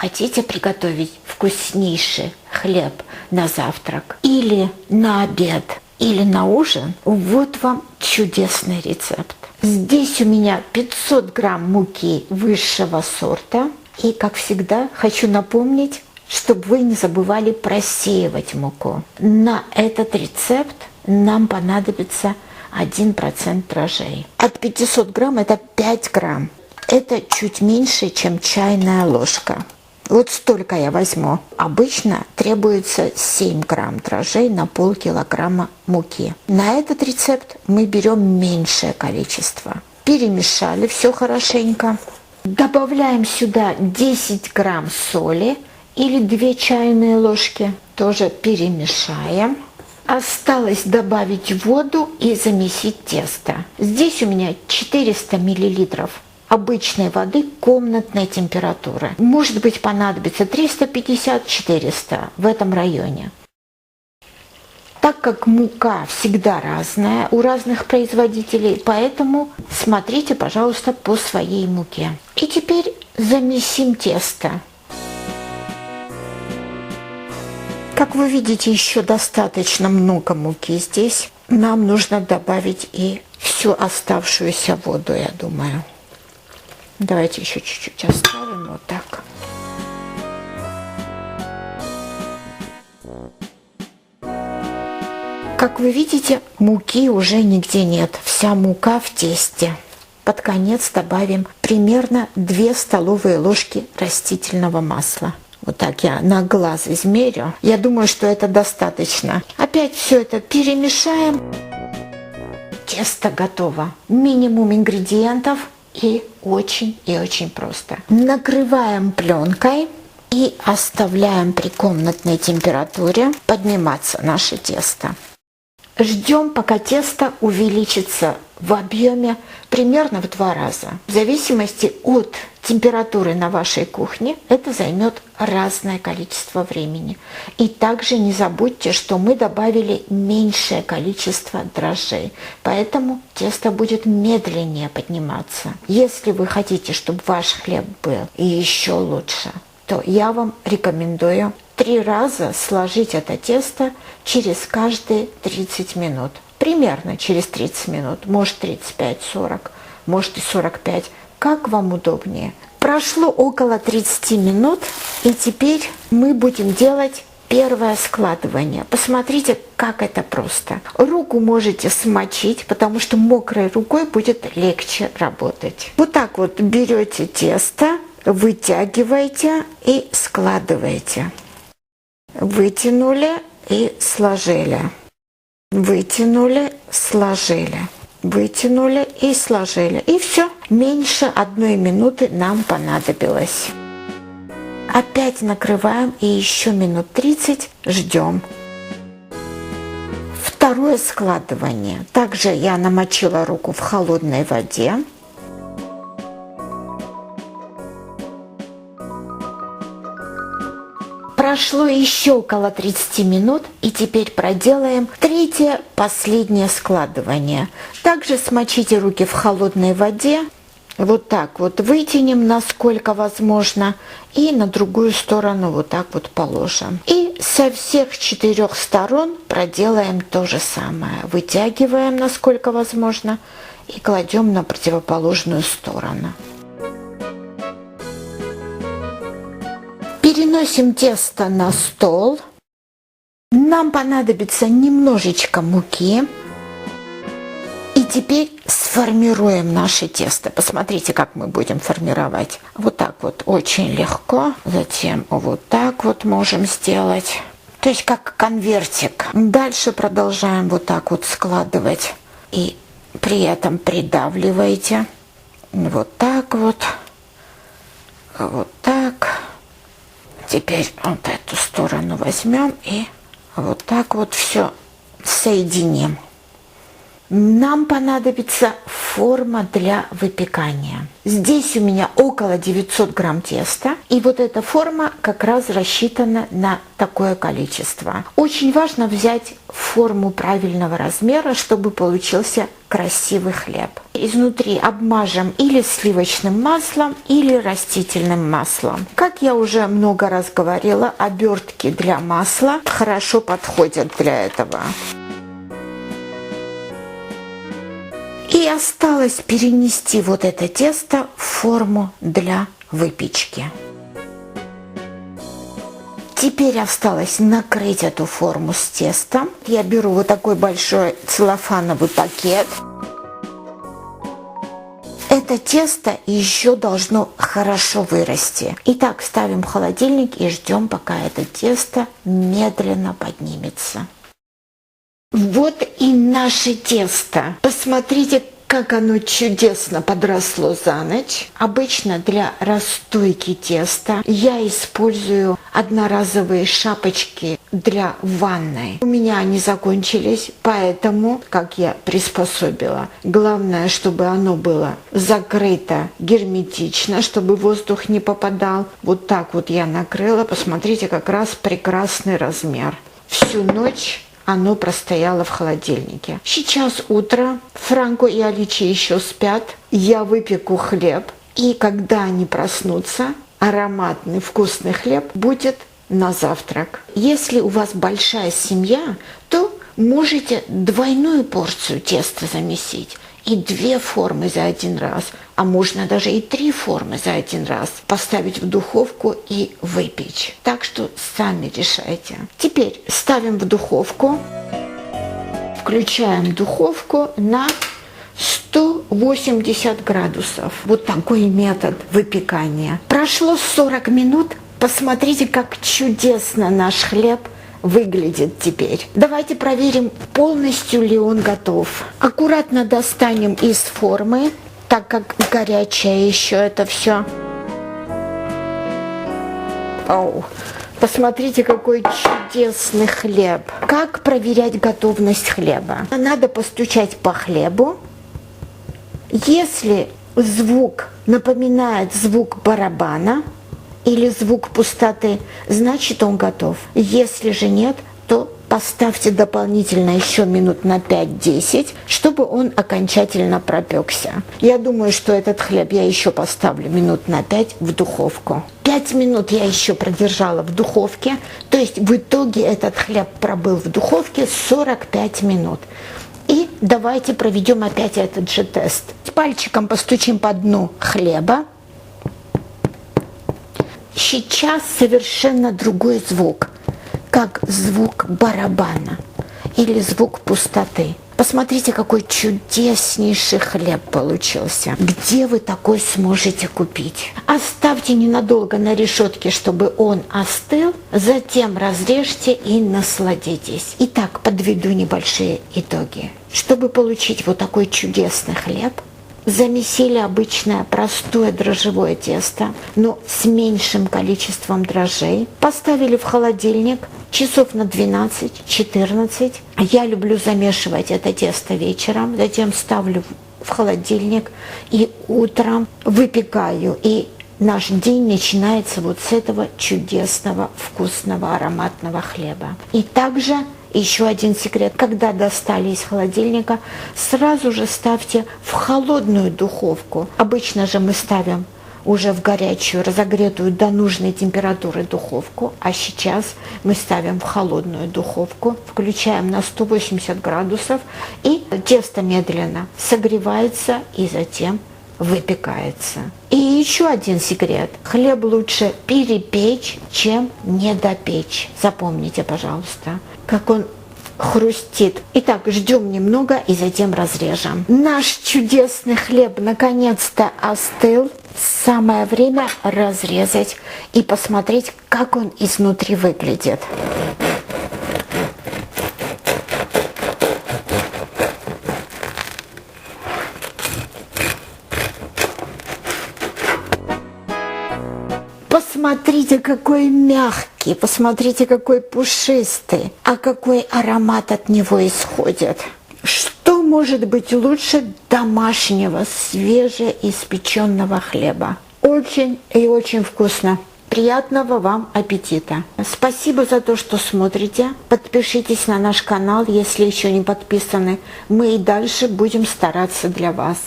хотите приготовить вкуснейший хлеб на завтрак или на обед, или на ужин, вот вам чудесный рецепт. Здесь у меня 500 грамм муки высшего сорта. И, как всегда, хочу напомнить, чтобы вы не забывали просеивать муку. На этот рецепт нам понадобится 1% дрожжей. От 500 грамм это 5 грамм. Это чуть меньше, чем чайная ложка. Вот столько я возьму. Обычно требуется 7 грамм дрожжей на полкилограмма муки. На этот рецепт мы берем меньшее количество. Перемешали все хорошенько. Добавляем сюда 10 грамм соли или 2 чайные ложки. Тоже перемешаем. Осталось добавить воду и замесить тесто. Здесь у меня 400 миллилитров обычной воды комнатной температуры. Может быть, понадобится 350-400 в этом районе. Так как мука всегда разная у разных производителей, поэтому смотрите, пожалуйста, по своей муке. И теперь замесим тесто. Как вы видите, еще достаточно много муки здесь. Нам нужно добавить и всю оставшуюся воду, я думаю. Давайте еще чуть-чуть оставим вот так. Как вы видите, муки уже нигде нет. Вся мука в тесте. Под конец добавим примерно 2 столовые ложки растительного масла. Вот так я на глаз измерю. Я думаю, что это достаточно. Опять все это перемешаем. Тесто готово. Минимум ингредиентов. И очень просто. Накрываем пленкой и оставляем при комнатной температуре подниматься наше тесто. Ждем, пока тесто увеличится в объеме примерно в 2 раза. В зависимости от температуры на вашей кухне это займет разное количество времени. И также не забудьте, что мы добавили меньшее количество дрожжей, поэтому тесто будет медленнее подниматься. Если вы хотите, чтобы ваш хлеб был еще лучше, то я вам рекомендую 3 раза сложить это тесто через каждые 30 минут. Примерно через 30 минут, может 35-40, может и 45, как вам удобнее. Прошло около 30 минут, и теперь мы будем делать первое складывание. Посмотрите, как это просто. Руку можете смочить, потому что мокрой рукой будет легче работать. Вот так вот берете тесто, вытягиваете и складываете. Вытянули и сложили. Вытянули, сложили. Вытянули и сложили. И все. Меньше 1 минуты нам понадобилось. Опять накрываем и еще минут 30 ждем. Второе складывание. Также я намочила руку в холодной воде. Прошло еще около 30 минут, и теперь проделаем третье, последнее складывание. Также смочите руки в холодной воде. Вот так вот вытянем, насколько возможно, и на другую сторону вот так вот положим. И со всех 4 сторон проделаем то же самое. Вытягиваем, насколько возможно, и кладем на противоположную сторону. Переносим тесто на стол. Нам понадобится немножечко муки. И теперь сформируем наше тесто. Посмотрите, как мы будем формировать. Вот так вот очень легко. Затем вот так вот можем сделать. То есть как конвертик. Дальше продолжаем вот так вот складывать. И при этом придавливаете. Вот так вот. Вот так. Теперь вот эту сторону возьмем и вот так вот все соединим. нам понадобится форма для выпекания. Здесь у меня около 900 грамм теста, и вот эта форма как раз рассчитана на такое количество. Очень важно взять форму правильного размера, чтобы получился красивый хлеб. Изнутри обмажем или сливочным маслом, или растительным маслом. Как я уже много раз говорила, обертки для масла хорошо подходят для этого. И осталось перенести вот это тесто в форму для выпечки. Теперь осталось накрыть эту форму с тестом. Я беру вот такой большой целлофановый пакет. Это тесто еще должно хорошо вырасти. Итак, ставим в холодильник и ждем, пока это тесто медленно поднимется. Вот и наше тесто. Посмотрите, как оно чудесно подросло за ночь. Обычно для расстойки теста я использую одноразовые шапочки для ванной. У меня они закончились, поэтому, как я приспособила, главное, чтобы оно было закрыто герметично, чтобы воздух не попадал. Вот так вот я накрыла. Посмотрите, как раз прекрасный размер. Всю ночь оно простояло в холодильнике. Сейчас утро, Франко и Аличи еще спят. Я выпеку хлеб, и когда они проснутся, ароматный вкусный хлеб будет на завтрак. Если у вас большая семья, то можете двойную порцию теста замесить. И 2 формы за один раз, а можно даже и 3 формы за один раз поставить в духовку и выпечь. Так что сами решайте. Теперь ставим в духовку, включаем духовку на 180 градусов. Вот такой метод выпекания. Прошло 40 минут. Посмотрите, как чудесно наш хлеб выглядит теперь. Давайте проверим, полностью ли он готов. Аккуратно достанем из формы, так как горячее еще это все. Оу. Посмотрите, какой чудесный хлеб. Как проверять готовность хлеба? Надо постучать по хлебу. Если звук напоминает звук барабана или звук пустоты, значит он готов. Если же нет, то поставьте дополнительно еще минут на 5-10, чтобы он окончательно пропекся. Я думаю, что этот хлеб я еще поставлю минут на 5 в духовку. 5 минут я еще продержала в духовке, то есть в итоге этот хлеб пробыл в духовке 45 минут. И давайте проведем опять этот же тест. Пальчиком постучим по дну хлеба. Сейчас совершенно другой звук, как звук барабана или звук пустоты. Посмотрите, какой чудеснейший хлеб получился. Где вы такой сможете купить? Оставьте ненадолго на решетке, чтобы он остыл, затем разрежьте и насладитесь. Итак, подведу небольшие итоги. Чтобы получить вот такой чудесный хлеб, замесили обычное простое дрожжевое тесто, но с меньшим количеством дрожжей. Поставили в холодильник часов на 12-14. Я люблю замешивать это тесто вечером, затем ставлю в холодильник и утром выпекаю. И наш день начинается вот с этого чудесного, вкусного, ароматного хлеба. И также еще один секрет. Когда достали из холодильника, сразу же ставьте в холодную духовку. Обычно же мы ставим уже в горячую, разогретую до нужной температуры духовку, а сейчас мы ставим в холодную духовку, включаем на 180 градусов, и тесто медленно согревается и затем выпекается. И еще один секрет. Хлеб лучше перепечь, чем недопечь. Запомните, пожалуйста, как он хрустит. Итак, ждем немного и затем разрежем. Наш чудесный хлеб наконец-то остыл. Самое время разрезать и посмотреть, как он изнутри выглядит. Посмотрите, какой мягкий, посмотрите, какой пушистый, а какой аромат от него исходит. Что может быть лучше домашнего, свежеиспеченного хлеба? Очень и очень вкусно. Приятного вам аппетита! Спасибо за то, что смотрите. Подпишитесь на наш канал, если еще не подписаны. Мы и дальше будем стараться для вас.